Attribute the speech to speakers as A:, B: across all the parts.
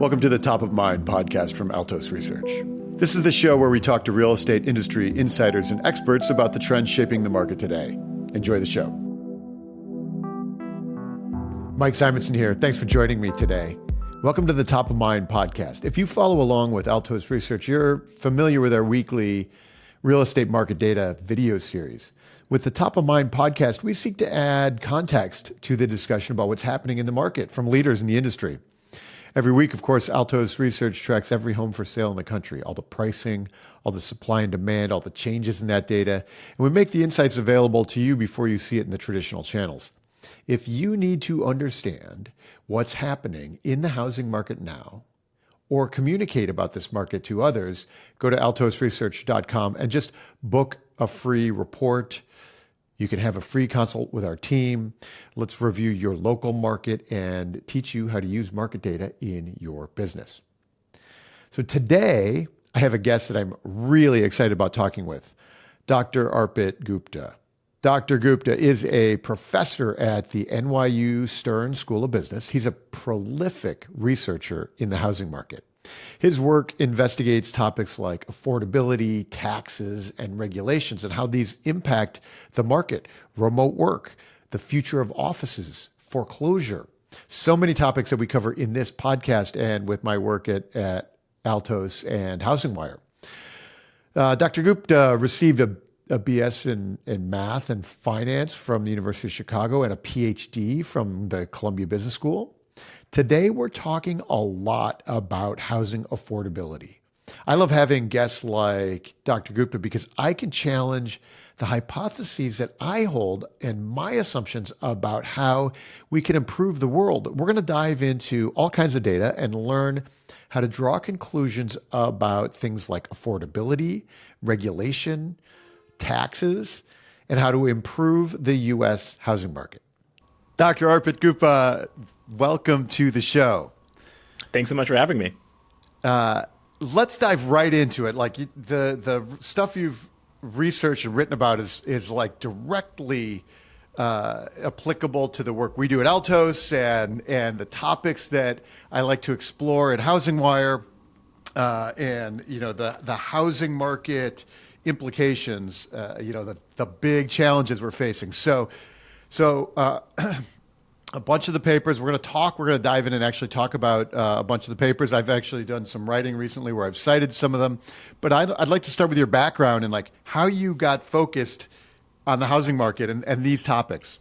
A: Welcome to the Top of Mind podcast from Altos Research. This is the show where we talk to real estate industry insiders and experts about the trends shaping the market today. Enjoy the show. Mike Simonsen here. Thanks for joining me today. Welcome to the Top of Mind podcast. If you follow along with Altos Research, you're familiar with our weekly real estate market data video series. With the Top of Mind podcast, we seek to add context to the discussion about what's happening in the market from leaders in the industry. Every week, of course, Altos Research tracks every home for sale in the country, all the pricing, all the supply and demand, all the changes in that data, and we make the insights available to you before you see it in the traditional channels. If you need to understand what's happening in the housing market now, or communicate about this market to others, go to altosresearch.com and just book a free report. You can have a free consult with our team. Let's review your local market and teach you how to use market data in your business. So today, I have a guest that I'm really excited about talking with, Dr. Arpit Gupta. Dr. Gupta is a professor at the NYU Stern School of Business. He's a prolific researcher in the housing market. His work investigates topics like affordability, taxes, and regulations, and how these impact the market, remote work, the future of offices, foreclosure. So many topics that we cover in this podcast and with my work at Altos and HousingWire. Dr. Gupta received a BS in math and finance from the University of Chicago and a Ph.D. from the Columbia Business School. Today, we're talking a lot about housing affordability. I love having guests like Dr. Gupta because I can challenge the hypotheses that I hold and my assumptions about how we can improve the world. We're going to dive into all kinds of data and learn how to draw conclusions about things like affordability, regulation, taxes, and how to improve the U.S. housing market. Dr. Arpit Gupta, welcome to the show.
B: Thanks so much for having me.
A: Let's dive right into it. Like the stuff you've researched and written about is like directly applicable to the work we do at Altos and the topics that I like to explore at HousingWire, and the housing market implications, the big challenges we're facing. So a bunch of the papers we're going to dive in and actually talk about a bunch of the papers. I've actually done some writing recently where I've cited some of them, but I'd like to start with your background and like how you got focused on the housing market and these topics.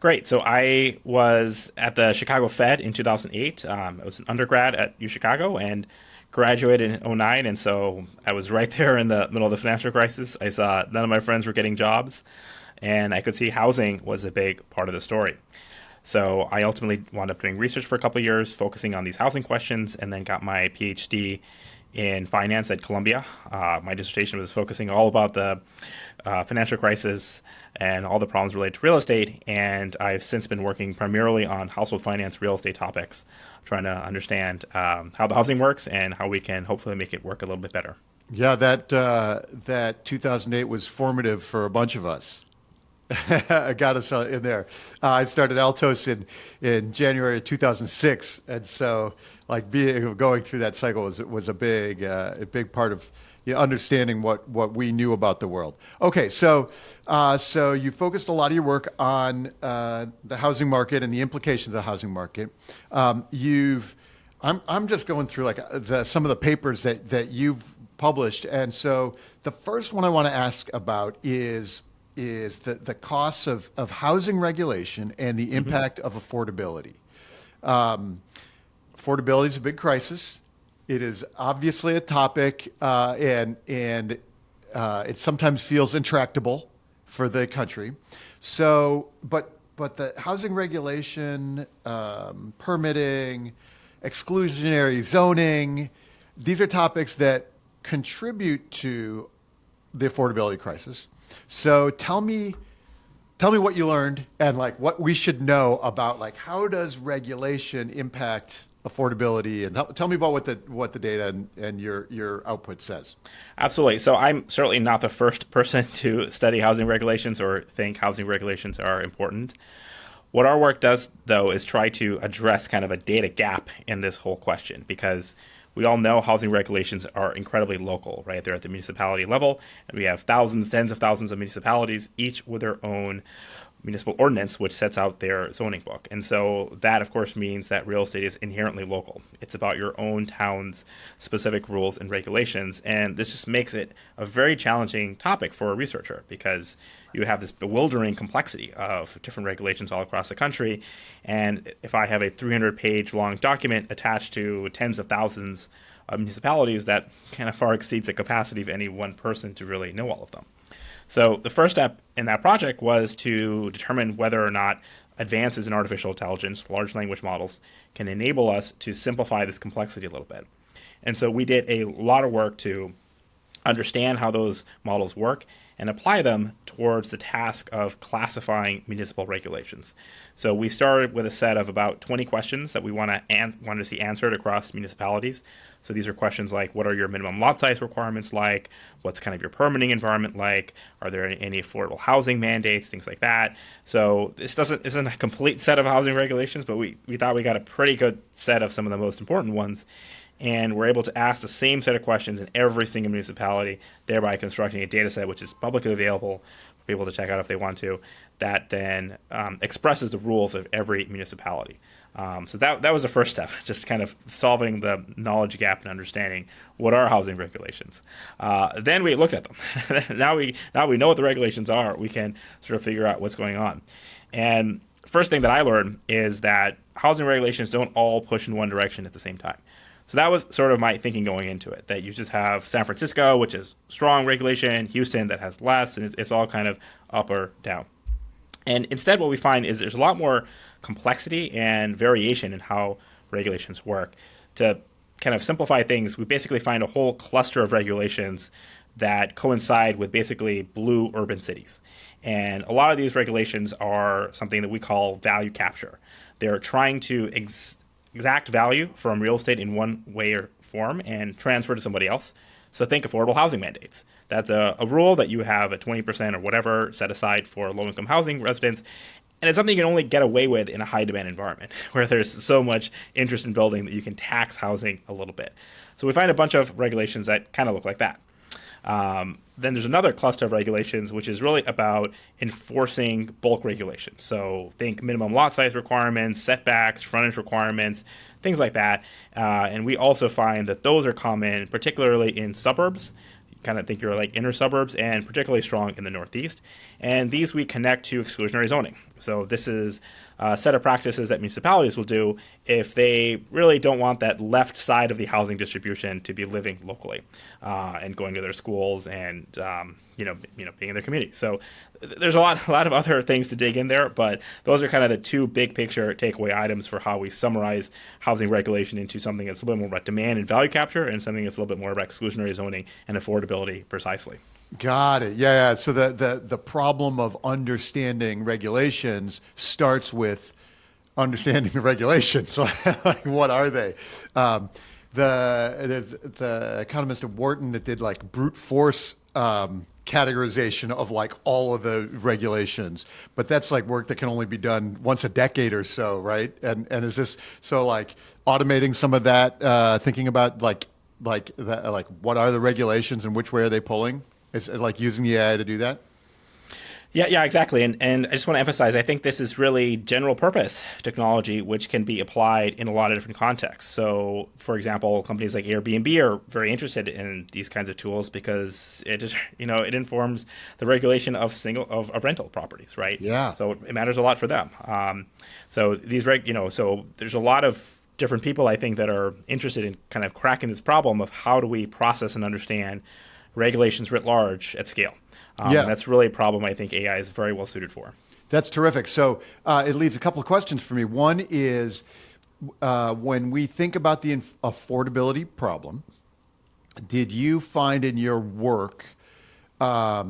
B: Great. So I was at the Chicago Fed in 2008. I was an undergrad at UChicago and graduated in 2009. And so I was right there in the middle of the financial crisis. I saw none of my friends were getting jobs, and I could see housing was a big part of the story. So I ultimately wound up doing research for a couple of years, focusing on these housing questions, and then got my Ph.D. in finance at Columbia. My dissertation was focusing all about the financial crisis and all the problems related to real estate, and I've since been working primarily on household finance real estate topics, trying to understand how the housing works and how we can hopefully make it work a little bit better.
A: Yeah, that 2008 was formative for a bunch of us. I got us in there. I started Altos in January of 2006, and so like going through that cycle was a big part of understanding what we knew about the world. Okay, so you focused a lot of your work on the housing market and the implications of the housing market. I'm just going through like some of the papers that you've published, and so the first one I want to ask about is the costs of housing regulation and the impact of affordability. Affordability is a big crisis. It is obviously a topic, and it sometimes feels intractable for the country. So, but the housing regulation, permitting, exclusionary zoning, these are topics that contribute to the affordability crisis. So tell me what you learned and like what we should know about like how does regulation impact affordability, and tell me about what the data and your output says.
B: Absolutely. So I'm certainly not the first person to study housing regulations or think housing regulations are important. What our work does, though, is try to address kind of a data gap in this whole question, because we all know housing regulations are incredibly local, right? They're at the municipality level, and we have thousands, tens of thousands of municipalities, each with their own municipal ordinance, which sets out their zoning book. And so that, of course, means that real estate is inherently local. It's about your own town's specific rules and regulations. And this just makes it a very challenging topic for a researcher, because you have this bewildering complexity of different regulations all across the country. And if I have a 300-page long document attached to tens of thousands of municipalities, that kind of far exceeds the capacity of any one person to really know all of them. So the first step in that project was to determine whether or not advances in artificial intelligence, large language models, can enable us to simplify this complexity a little bit. And so we did a lot of work to understand how those models work and apply them towards the task of classifying municipal regulations. So we started with a set of about 20 questions that we wanted to see answered across municipalities. So these are questions like, what are your minimum lot size requirements like? What's kind of your permitting environment like? Are there any affordable housing mandates, things like that? So this isn't a complete set of housing regulations, but we thought we got a pretty good set of some of the most important ones. And we're able to ask the same set of questions in every single municipality, thereby constructing a data set which is publicly available for people to check out if they want to, that then expresses the rules of every municipality. So that was the first step, just kind of solving the knowledge gap and understanding what are housing regulations. Then we looked at them. now we know what the regulations are. We can sort of figure out what's going on. And first thing that I learned is that housing regulations don't all push in one direction at the same time. So that was sort of my thinking going into it, that you just have San Francisco, which is strong regulation, Houston that has less, and it's all kind of up or down. And instead, what we find is there's a lot more complexity and variation in how regulations work. To kind of simplify things, we basically find a whole cluster of regulations that coincide with basically blue urban cities. And a lot of these regulations are something that we call value capture. They're trying to exact value from real estate in one way or form and transfer to somebody else. So think affordable housing mandates. That's a rule that you have a 20% or whatever set aside for low-income housing residents. And it's something you can only get away with in a high-demand environment where there's so much interest in building that you can tax housing a little bit. So we find a bunch of regulations that kind of look like that. Then there's another cluster of regulations, which is really about enforcing bulk regulations. So think minimum lot size requirements, setbacks, frontage requirements, things like that. And we also find that those are common, particularly in suburbs. You kind of think you're like inner suburbs, and particularly strong in the Northeast. And these we connect to exclusionary zoning. So this is a set of practices that municipalities will do if they really don't want that left side of the housing distribution to be living locally and going to their schools and being in their community. So there's a lot of other things to dig in there, but those are kind of the two big picture takeaway items for how we summarize housing regulation into something that's a little more about demand and value capture, and something that's a little bit more about exclusionary zoning and affordability precisely.
A: Got it. Yeah. So the problem of understanding regulations starts with understanding the regulations. So, like, what are they? The economist at Wharton that did like brute force categorization of like all of the regulations, but that's like work that can only be done once a decade or so, right? And is this so like automating some of that, thinking about like what are the regulations and which way are they pulling? Is it like using the AI to do that?
B: Yeah, exactly. And I just want to emphasize, I think this is really general purpose technology, which can be applied in a lot of different contexts. So, for example, companies like Airbnb are very interested in these kinds of tools because it just, it informs the regulation of rental properties, right?
A: Yeah.
B: So it matters a lot for them. So these so there's a lot of different people, I think, that are interested in kind of cracking this problem of how do we process and understand regulations writ large at scale.
A: Yeah.
B: That's really a problem I think AI is very well suited for.
A: That's terrific. So it leaves a couple of questions for me. One is when we think about the affordability problem, did you find in your work a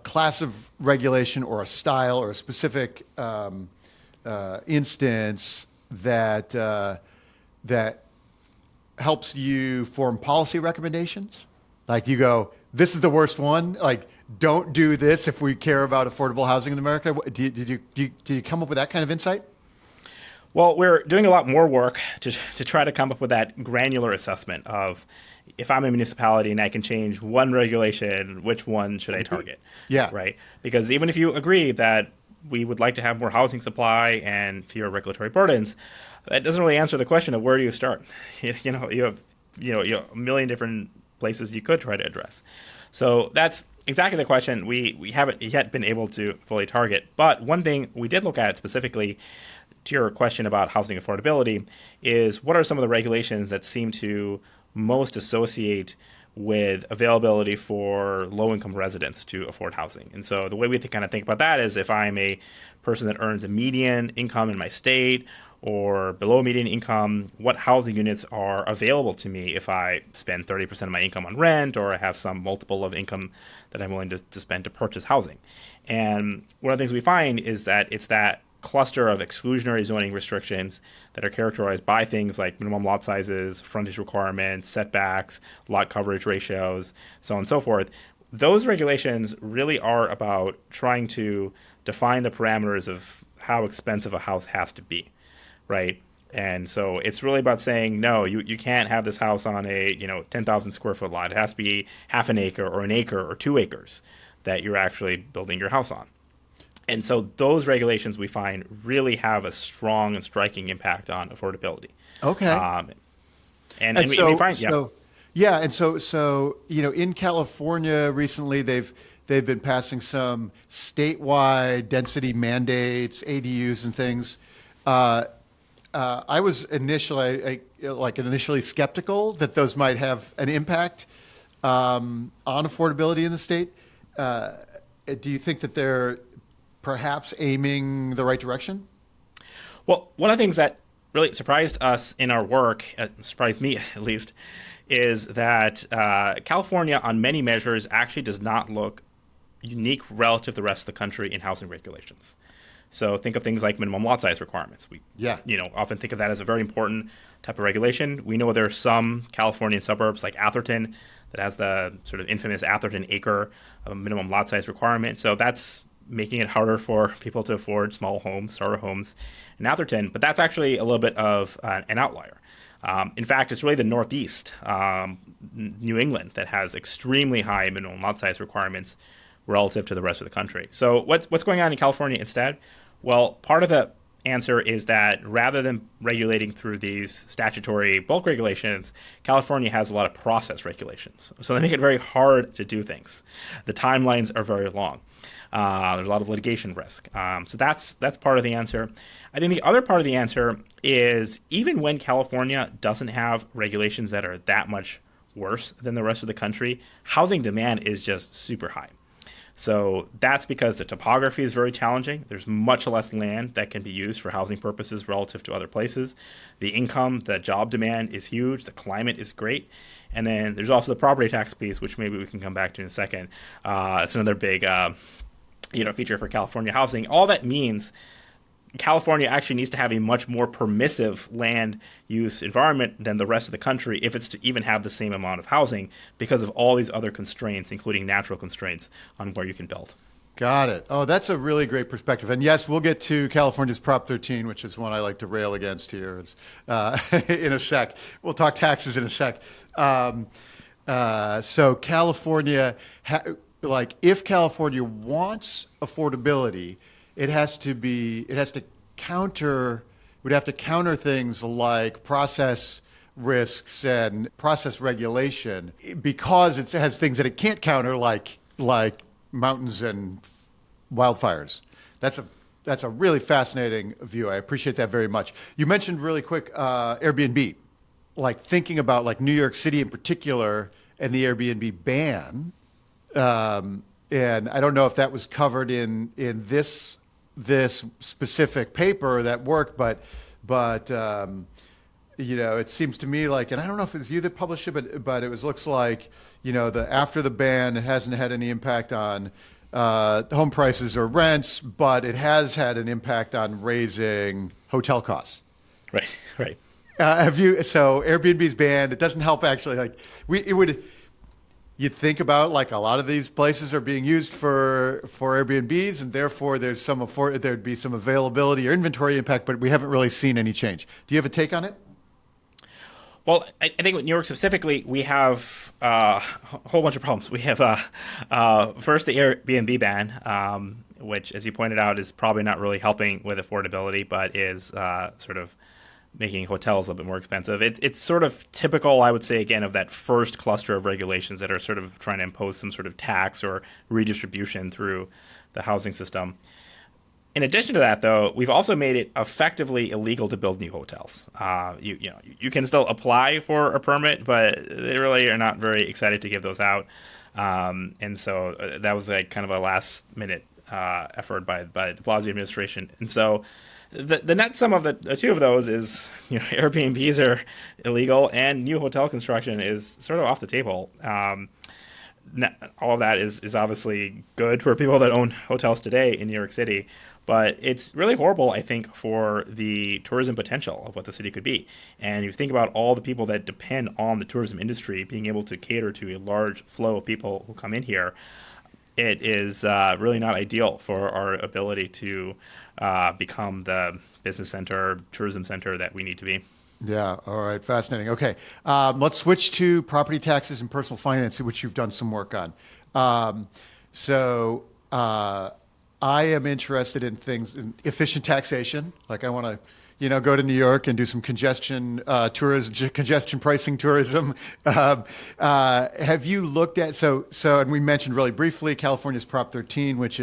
A: class of regulation or a style or a specific instance that helps you form policy recommendations? Like you go, this is the worst one. Like don't do this if we care about affordable housing in America? Did you come up with that kind of insight?
B: Well, we're doing a lot more work to try to come up with that granular assessment of if I'm a municipality and I can change one regulation, which one should I target?
A: Yeah.
B: Right? Because even if you agree that we would like to have more housing supply and fewer regulatory burdens, that doesn't really answer the question of where do you start? You have a million different places you could try to address. So that's exactly the question we haven't yet been able to fully target. But one thing we did look at specifically to your question about housing affordability is what are some of the regulations that seem to most associate with availability for low-income residents to afford housing. And so the way we kind of think about that is if I'm a person that earns a median income in my state or below median income, what housing units are available to me if I spend 30% of my income on rent or I have some multiple of income that I'm willing to spend to purchase housing. And one of the things we find is that it's that cluster of exclusionary zoning restrictions that are characterized by things like minimum lot sizes, frontage requirements, setbacks, lot coverage ratios, so on and so forth. Those regulations really are about trying to define the parameters of how expensive a house has to be, right? And so it's really about saying, no, you can't have this house on a 10,000 square foot lot. It has to be half an acre or an acre or 2 acres that you're actually building your house on. And so those regulations we find really have a strong and striking impact on affordability.
A: Okay.
B: And we find,
A: so in California recently they've been passing some statewide density mandates, ADUs and things. I was initially skeptical that those might have an impact on affordability in the state. Do you think that they're perhaps aiming the right direction?
B: Well, one of the things that really surprised us in our work, surprised me at least, is that California on many measures actually does not look unique relative to the rest of the country in housing regulations. So think of things like minimum lot size requirements. We often think of that as a very important type of regulation. We know there are some Californian suburbs like Atherton that has the sort of infamous Atherton acre minimum lot size requirement. So that's making it harder for people to afford small homes, starter homes in Atherton. But that's actually a little bit of an outlier. In fact, it's really the Northeast, New England, that has extremely high minimum lot size requirements relative to the rest of the country. So what's going on in California instead? Well, part of the answer is that rather than regulating through these statutory bulk regulations, California has a lot of process regulations. So they make it very hard to do things. The timelines are very long. There's a lot of litigation risk. So that's part of the answer. I think the other part of the answer is even when California doesn't have regulations that are that much worse than the rest of the country, housing demand is just super high. So that's because the topography is very challenging. There's much less land that can be used for housing purposes relative to other places. The income, the job demand is huge. The climate is great. And then there's also the property tax piece, which maybe we can come back to in a second. It's another big feature for California housing. All that means California actually needs to have a much more permissive land use environment than the rest of the country if it's to even have the same amount of housing because of all these other constraints, including natural constraints on where you can build.
A: Got it. Oh, that's a really great perspective. And yes, we'll get to California's Prop 13, which is one I like to rail against here in a sec. We'll talk taxes in a sec. So California, if California wants affordability, it would have to counter things like process risks and process regulation because it has things that it can't counter like mountains and wildfires. That's a really fascinating view. I appreciate that very much. You mentioned really quick Airbnb, like thinking about like New York City in particular and the Airbnb ban. And I don't know if that was covered in this specific paper, that work, but it seems to me like, and I don't know if it's you that published it, but it looks like, after the ban, it hasn't had any impact on home prices or rents, but it has had an impact on raising hotel costs.
B: Right.
A: So Airbnb's banned. It doesn't help actually. Like, it would. you think about like a lot of these places are being used for Airbnbs, and therefore there'd be some availability or inventory impact, but we haven't really seen any change. Do you have a take on it?
B: Well, I think with New York specifically, we have a whole bunch of problems. We have first the Airbnb ban, which, as you pointed out, is probably not really helping with affordability, but is sort of making hotels a little bit more expensive. It's sort of typical, I would say, again, of that first cluster of regulations that are sort of trying to impose some sort of tax or redistribution through the housing system. In addition to that, though, we've also made it effectively illegal to build new hotels. You can still apply for a permit, but they really are not very excited to give those out. And so that was like kind of a last minute effort by the de Blasio administration. And so the net sum of the two of those is, Airbnbs are illegal and new hotel construction is sort of off the table. All of that is obviously good for people that own hotels today in New York City, but it's really horrible, I think, for the tourism potential of what the city could be. And you think about all the people that depend on the tourism industry being able to cater to a large flow of people who come in here, it is really not ideal for our ability to become the business center, tourism center that we need to be.
A: Yeah. All right. Fascinating. Okay. Let's switch to property taxes and personal finance, which you've done some work on. So I am interested in things in efficient taxation. Like I want to, go to New York and do some congestion tourism, congestion pricing tourism. Have you looked at and we mentioned really briefly California's Prop 13, which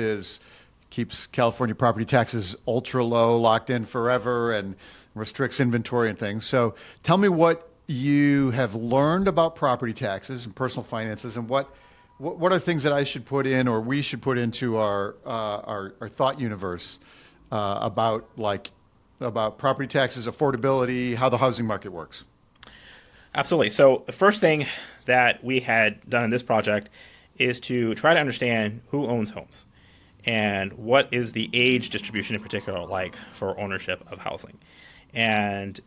A: keeps California property taxes ultra low, locked in forever, and restricts inventory and things. So tell me what you have learned about property taxes and personal finances, and what are things that I should put in or we should put into our thought universe about property taxes, affordability, how the housing market works.
B: Absolutely. So the first thing that we had done in this project is to try to understand who owns homes and what is the age distribution in particular like for ownership of housing. And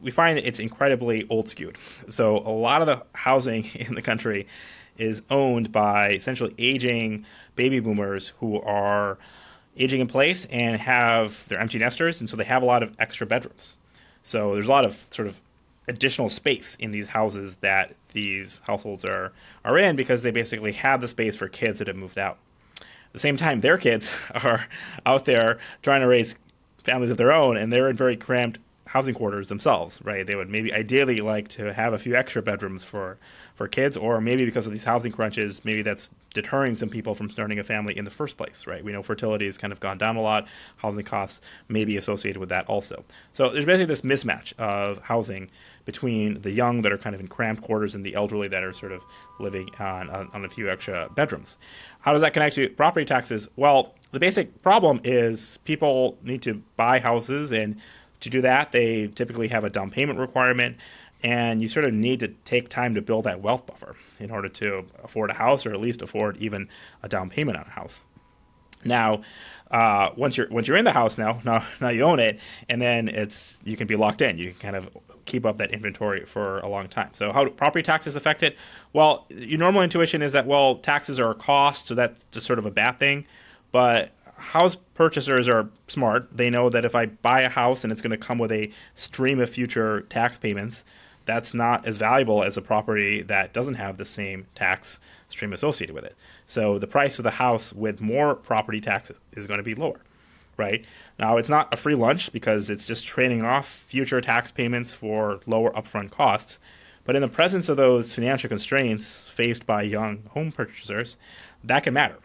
B: we find that it's incredibly old skewed. So a lot of the housing in the country is owned by essentially aging baby boomers who are aging in place and they're empty nesters, and so they have a lot of extra bedrooms. So there's a lot of sort of additional space in these houses that these households are in because they basically have the space for kids that have moved out. At the same time, their kids are out there trying to raise families of their own, and they're in very cramped housing quarters themselves, right? They would maybe ideally like to have a few extra bedrooms for kids, or maybe because of these housing crunches, maybe that's deterring some people from starting a family in the first place, right? We know fertility has kind of gone down a lot. Housing costs may be associated with that also. So there's basically this mismatch of housing between the young that are kind of in cramped quarters and the elderly that are sort of living on a few extra bedrooms. How does that connect to property taxes? Well, the basic problem is people need to buy houses, and to do that, they typically have a down payment requirement, and you sort of need to take time to build that wealth buffer in order to afford a house, or at least afford even a down payment on a house. Now, once you're in the house now you own it, and then you can be locked in. You can kind of keep up that inventory for a long time. So how do property taxes affect it? Well, your normal intuition is that, taxes are a cost, so that's just sort of a bad thing. But house purchasers are smart. They know that if I buy a house and it's going to come with a stream of future tax payments, that's not as valuable as a property that doesn't have the same tax stream associated with it. So the price of the house with more property taxes is going to be lower, right? Now, it's not a free lunch because it's just trading off future tax payments for lower upfront costs. But in the presence of those financial constraints faced by young home purchasers, that can matter.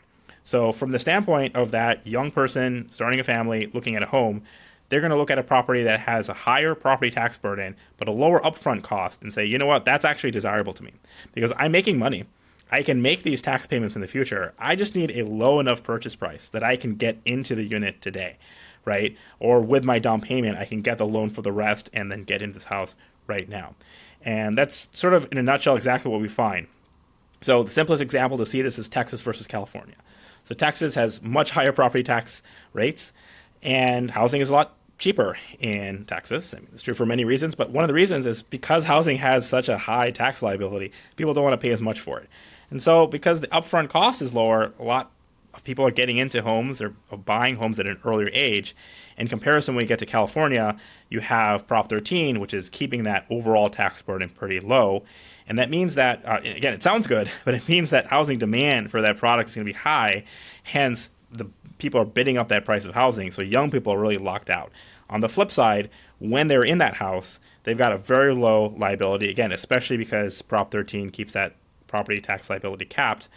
B: So from the standpoint of that young person starting a family, looking at a home, they're going to look at a property that has a higher property tax burden, but a lower upfront cost, and say, you know what, that's actually desirable to me because I'm making money. I can make these tax payments in the future. I just need a low enough purchase price that I can get into the unit today, right? Or with my down payment, I can get the loan for the rest and then get into this house right now. And that's sort of, in a nutshell, exactly what we find. So the simplest example to see this is Texas versus California. So Texas has much higher property tax rates, and housing is a lot cheaper in Texas. I mean, it's true for many reasons, but one of the reasons is because housing has such a high tax liability, people don't want to pay as much for it. And so because the upfront cost is lower, a lot of people are getting into homes or buying homes at an earlier age. In comparison, when you get to California, you have Prop 13, which is keeping that overall tax burden pretty low. And that means that, again, it sounds good, but it means that housing demand for that product is going to be high. Hence, the people are bidding up that price of housing. So young people are really locked out. On the flip side, when they're in that house, they've got a very low liability, again, especially because Prop 13 keeps that property tax liability capped.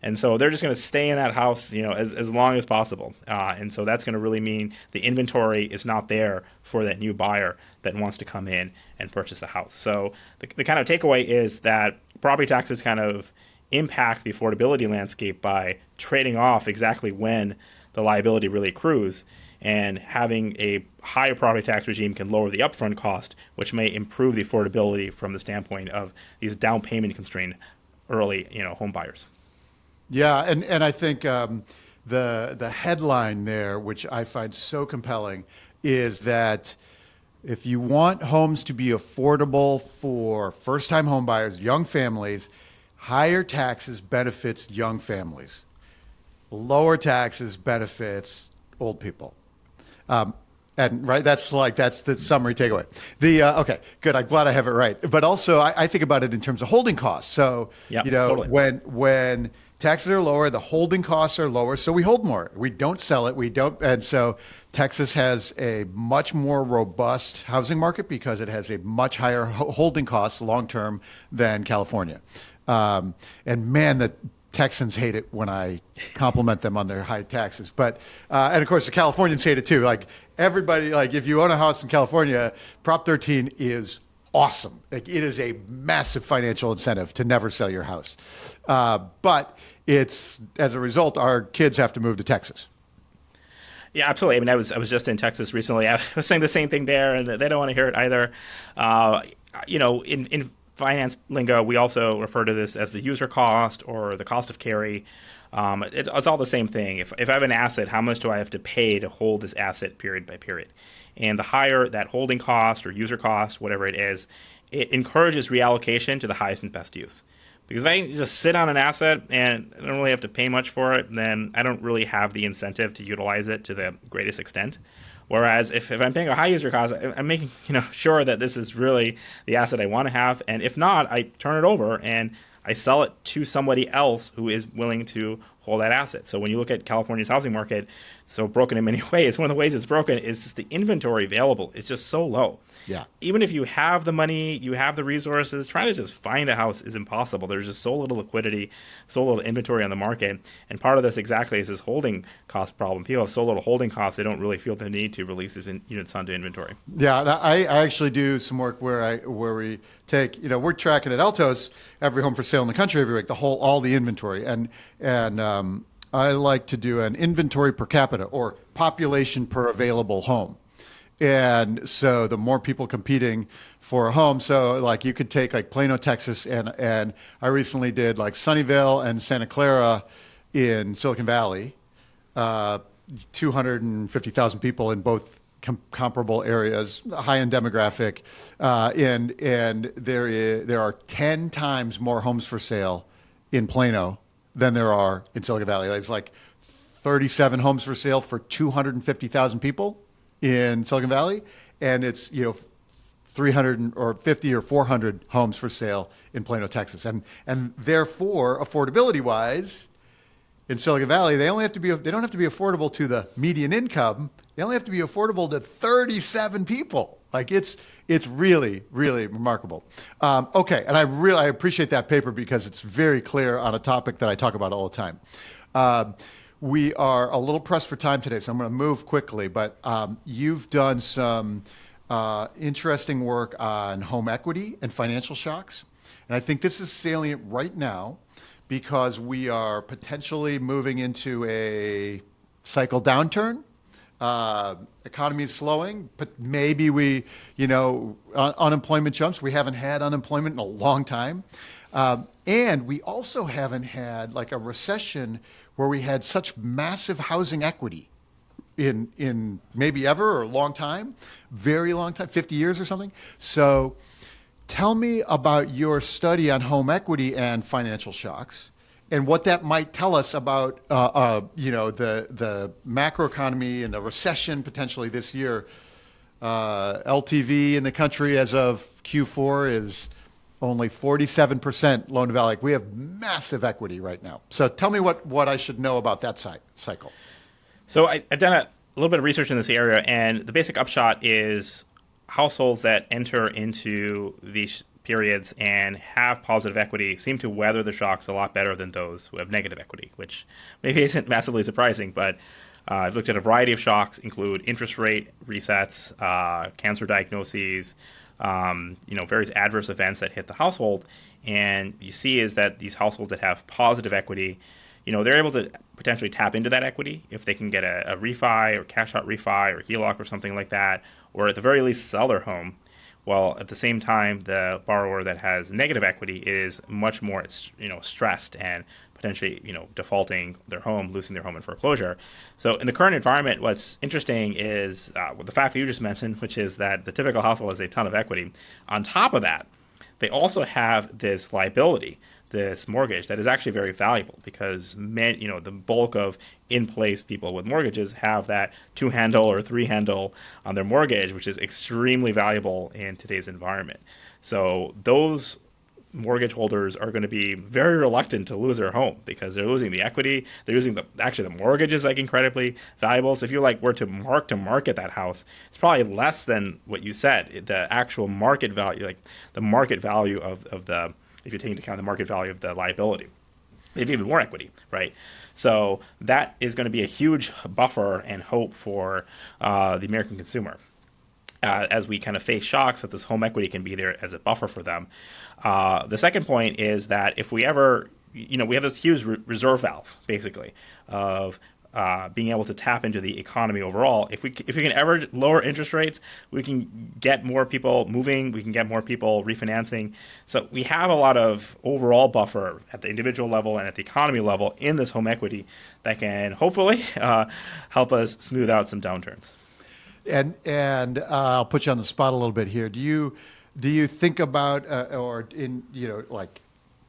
B: And so they're just going to stay in that house, as long as possible. And so that's going to really mean the inventory is not there for that new buyer that wants to come in and purchase a house. So the kind of takeaway is that property taxes kind of impact the affordability landscape by trading off exactly when the liability really accrues. And having a higher property tax regime can lower the upfront cost, which may improve the affordability from the standpoint of these down payment constrained early, home buyers.
A: Yeah, and I think the headline there, which I find so compelling, is that if you want homes to be affordable for first-time home buyers, young families, higher taxes benefits young families. Lower taxes benefits old people. And right, that's the summary takeaway. Okay, good. I'm glad I have it right. But also, I think about it in terms of holding costs. So,
B: totally.
A: when taxes are lower, the holding costs are lower, so we hold more. We don't sell it. And so Texas has a much more robust housing market because it has a much higher holding costs long term than California. And man, the Texans hate it when I compliment them on their high taxes. But and of course the Californians hate it too. Like everybody, like if you own a house in California, Prop 13 is awesome. Like it is a massive financial incentive to never sell your house. But it's as a result, our kids have to move to Texas.
B: Yeah, absolutely. I mean, I was just in Texas recently. I was saying the same thing there, and they don't want to hear it either. In finance lingo, we also refer to this as the user cost or the cost of carry. It's all the same thing. If I have an asset, how much do I have to pay to hold this asset period by period? And the higher that holding cost or user cost, whatever it is, it encourages reallocation to the highest and best use. Because if I just sit on an asset and I don't really have to pay much for it, then I don't really have the incentive to utilize it to the greatest extent. Whereas if I'm paying a high user cost, I'm making sure that this is really the asset I want to have. And if not, I turn it over and I sell it to somebody else who is willing to hold that asset. So when you look at California's housing market, so broken in many ways, one of the ways it's broken is just the inventory available. It's just so low.
A: Yeah.
B: Even if you have the money, you have the resources, trying to just find a house is impossible. There's just so little liquidity, so little inventory on the market. And part of this exactly is this holding cost problem. People have so little holding costs, they don't really feel the need to release these units onto inventory.
A: Yeah, I actually do some work where we take, we're tracking at Altos every home for sale in the country every week, all the inventory. And I like to do an inventory per capita or population per available home. And so the more people competing for a home, so like you could take like Plano, Texas, and I recently did like Sunnyvale and Santa Clara in Silicon Valley, 250,000 people in both comparable areas, high-end demographic, and there are 10 times more homes for sale in Plano than there are in Silicon Valley. It's like 37 homes for sale for 250,000 people in Silicon Valley, and it's 300 or 50 or 400 homes for sale in Plano, Texas, and therefore affordability wise, in Silicon Valley they don't have to be affordable to the median income. They only have to be affordable to 37 people. Like it's really, really remarkable. Okay, and I appreciate that paper because it's very clear on a topic that I talk about all the time. We are a little pressed for time today, so I'm going to move quickly, but you've done some interesting work on home equity and financial shocks. And I think this is salient right now because we are potentially moving into a cycle downturn. Economy is slowing, but maybe unemployment jumps. We haven't had unemployment in a long time. And we also haven't had like a recession where we had such massive housing equity in maybe ever or a long time, very long time, 50 years or something. So tell me about your study on home equity and financial shocks. and what that might tell us about the macroeconomy and the recession potentially this year. LTV in the country as of Q4 is only 47% loan to value. Like, we have massive equity right now. So tell me what I should know about that cycle.
B: So I've done a little bit of research in this area, and the basic upshot is households that enter into these periods and have positive equity seem to weather the shocks a lot better than those who have negative equity, which maybe isn't massively surprising, but I've looked at a variety of shocks, include interest rate resets, cancer diagnoses, various adverse events that hit the household. And you see is that these households that have positive equity, they're able to potentially tap into that equity if they can get a refi or cash out refi or HELOC or something like that, or at the very least sell their home. While at the same time, the borrower that has negative equity is much more, stressed and potentially, defaulting their home, losing their home in foreclosure. So in the current environment, what's interesting is the fact that you just mentioned, which is that the typical household has a ton of equity. On top of that, they also have this liability, this mortgage that is actually very valuable because the bulk of in-place people with mortgages have that 2-handle or 3-handle on their mortgage, which is extremely valuable in today's environment. So those mortgage holders are going to be very reluctant to lose their home because they're losing the equity. They're using the mortgage is like incredibly valuable. So if you were to market that house, it's probably less than what you said, the actual market value, like the market value of the, if you take into account the market value of the liability. They have even more equity, right? So that is going to be a huge buffer and hope for the American consumer. As we kind of face shocks, that this home equity can be there as a buffer for them. The second point is that if we ever, we have this huge reserve valve, basically, of being able to tap into the economy overall. If we can ever lower interest rates, we can get more people moving, we can get more people refinancing. So we have a lot of overall buffer at the individual level and at the economy level in this home equity that can hopefully help us smooth out some downturns.
A: And I'll put you on the spot a little bit here. Do you think about or in like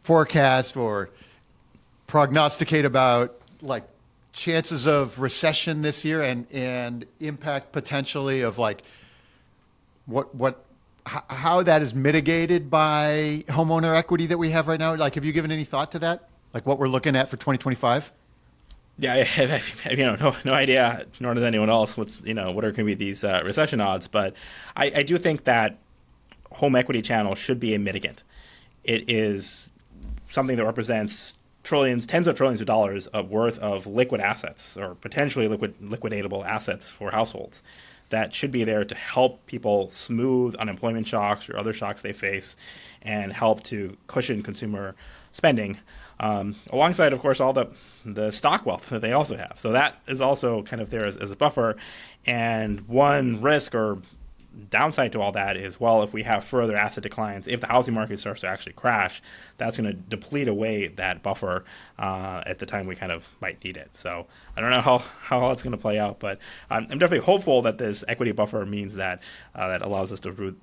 A: forecast or prognosticate about like chances of recession this year and impact potentially of like how that is mitigated by homeowner equity that we have right now? Like, have you given any thought to that? Like what we're looking at for 2025?
B: Yeah, I have no idea, nor does anyone else. What are going to be these recession odds? But I do think that home equity channel should be a mitigant. It is something that represents tens of trillions of dollars of worth of liquid assets or potentially liquidatable assets for households that should be there to help people smooth unemployment shocks or other shocks they face and help to cushion consumer spending. Alongside, of course, all the stock wealth that they also have. So that is also kind of there as a buffer. And one risk or downside to all that is, well, if we have further asset declines, if the housing market starts to actually crash, that's going to deplete away that buffer at the time we kind of might need it. So I don't know how it's going to play out, but I'm definitely hopeful that this equity buffer means that that allows us to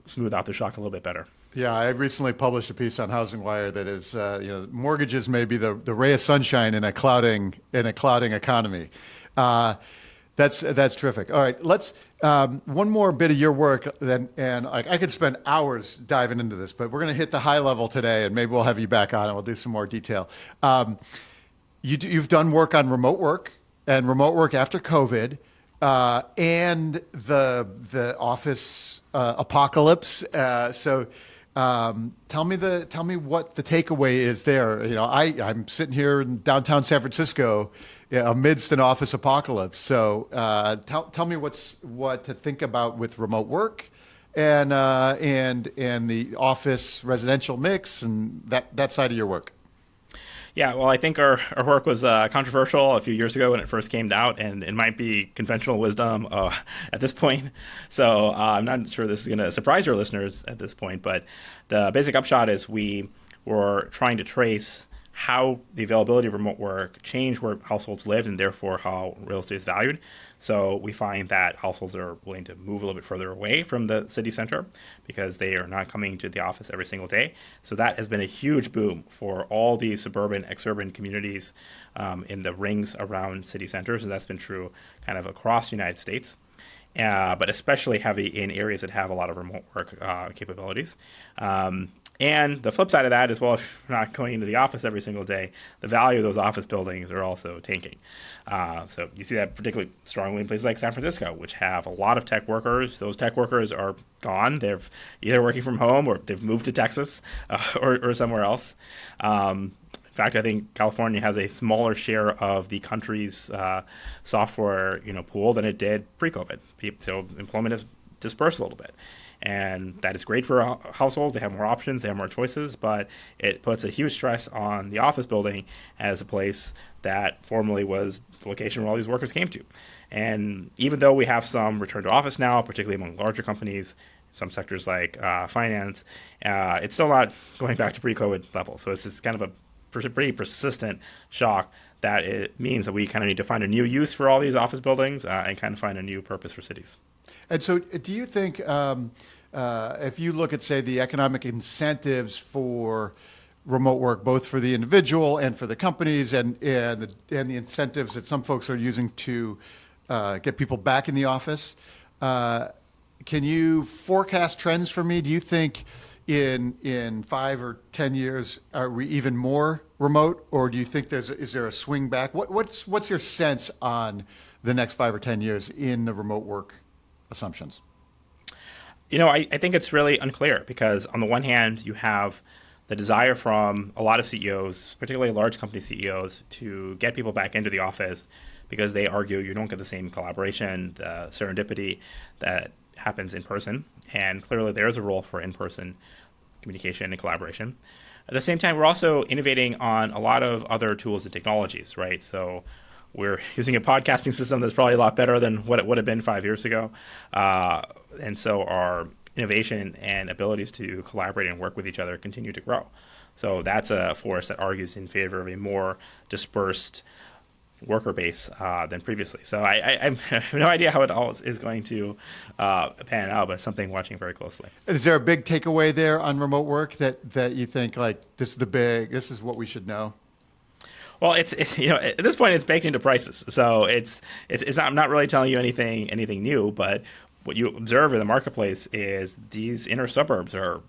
B: smooth out the shock a little bit better.
A: Yeah, I recently published a piece on Housing Wire that is, mortgages may be the ray of sunshine in a clouding economy. That's terrific. All right, let's one more bit of your work, and I could spend hours diving into this, but we're going to hit the high level today, and maybe we'll have you back on and we'll do some more detail. You've done work on remote work and remote work after COVID, and the office apocalypse. Tell me what the takeaway is there. I'm sitting here in downtown San Francisco amidst an office apocalypse. So tell me what to think about with remote work and the office residential mix and that side of your work.
B: Yeah, well, I think our work was controversial a few years ago when it first came out, and it might be conventional wisdom at this point. So I'm not sure this is going to surprise your listeners at this point, but the basic upshot is we were trying to trace how the availability of remote work changed where households lived and therefore how real estate is valued. So we find that households are willing to move a little bit further away from the city center because they are not coming to the office every single day. So that has been a huge boom for all these suburban, exurban communities in the rings around city centers. And that's been true kind of across the United States. But especially heavy in areas that have a lot of remote work capabilities. And the flip side of that is, well, if you're not going into the office every single day, the value of those office buildings are also tanking. So you see that particularly strongly in places like San Francisco, which have a lot of tech workers. Those tech workers are gone. They're either working from home or they've moved to Texas or somewhere else. In fact, I think California has a smaller share of the country's software pool than it did pre-COVID. So employment has dispersed a little bit. And that is great for households. They have more options, they have more choices, but it puts a huge stress on the office building as a place that formerly was the location where all these workers came to. And even though we have some return to office now, particularly among larger companies, some sectors like finance, it's still not going back to pre-COVID levels. So it's kind of a pretty persistent shock that it means that we kind of need to find a new use for all these office buildings and kind of find a new purpose for cities.
A: And so do you think if you look at, say, the economic incentives for remote work, both for the individual and for the companies and the incentives that some folks are using to get people back in the office, can you forecast trends for me? Do you think in 5 or 10 years, are we even more remote, or do you think is there a swing back? What's your sense on the next 5 or 10 years in the remote work assumptions?
B: I think it's really unclear because on the one hand, you have the desire from a lot of CEOs, particularly large company CEOs, to get people back into the office because they argue you don't get the same collaboration, the serendipity that happens in person. And clearly there is a role for in-person communication and collaboration. At the same time, we're also innovating on a lot of other tools and technologies, right? So we're using a podcasting system that's probably a lot better than what it would have been 5 years ago. And so our innovation and abilities to collaborate and work with each other continue to grow. So that's a force that argues in favor of a more dispersed worker base than previously. So I have no idea how it all is going to pan out, but it's something watching very closely.
A: Is there a big takeaway there on remote work that you think, like, this is what we should know?
B: Well, at this point it's baked into prices, so it's not, I'm not really telling you anything new, but what you observe in the marketplace is these inner suburbs are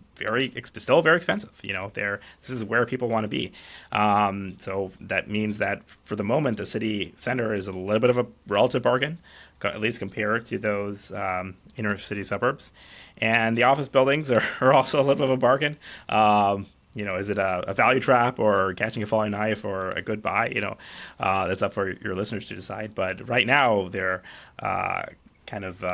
B: still very expensive. This is where people want to be. So that means that for the moment, the city center is a little bit of a relative bargain, at least compared to those inner city suburbs, and the office buildings are also a little bit of a bargain. Is it a value trap or catching a falling knife or a good buy? That's up for your listeners to decide. But right now, they're kind of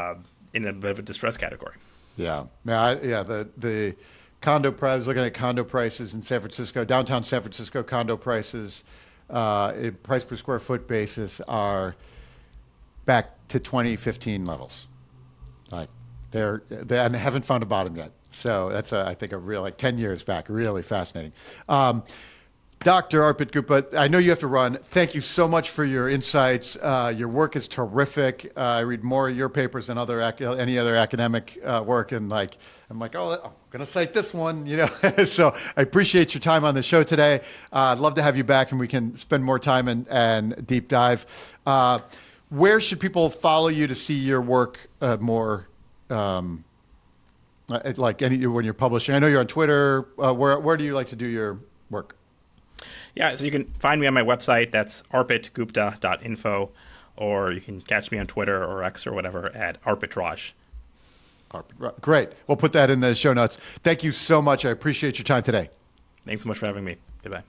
B: in a bit of a distress category.
A: Yeah. The condo prices, looking at condo prices in San Francisco, downtown San Francisco condo prices, price per square foot basis are back to 2015 levels. Like they haven't found a bottom yet. So that's, I think, a real 10 years back. Really fascinating. Dr. Arpit Gupta, I know you have to run. Thank you so much for your insights. Your work is terrific. I read more of your papers than any other academic work, and I'm like, oh, I'm going to cite this one, So I appreciate your time on the show today. I'd love to have you back, and we can spend more time and deep dive. Where should people follow you to see your work more? When you're publishing, I know you're on Twitter. Where do you like to do your work?
B: Yeah, so you can find me on my website. That's arpitgupta.info, or you can catch me on Twitter or X or whatever at arbitrage.
A: Great. We'll put that in the show notes. Thank you so much. I appreciate your time today.
B: Thanks so much for having me. Goodbye.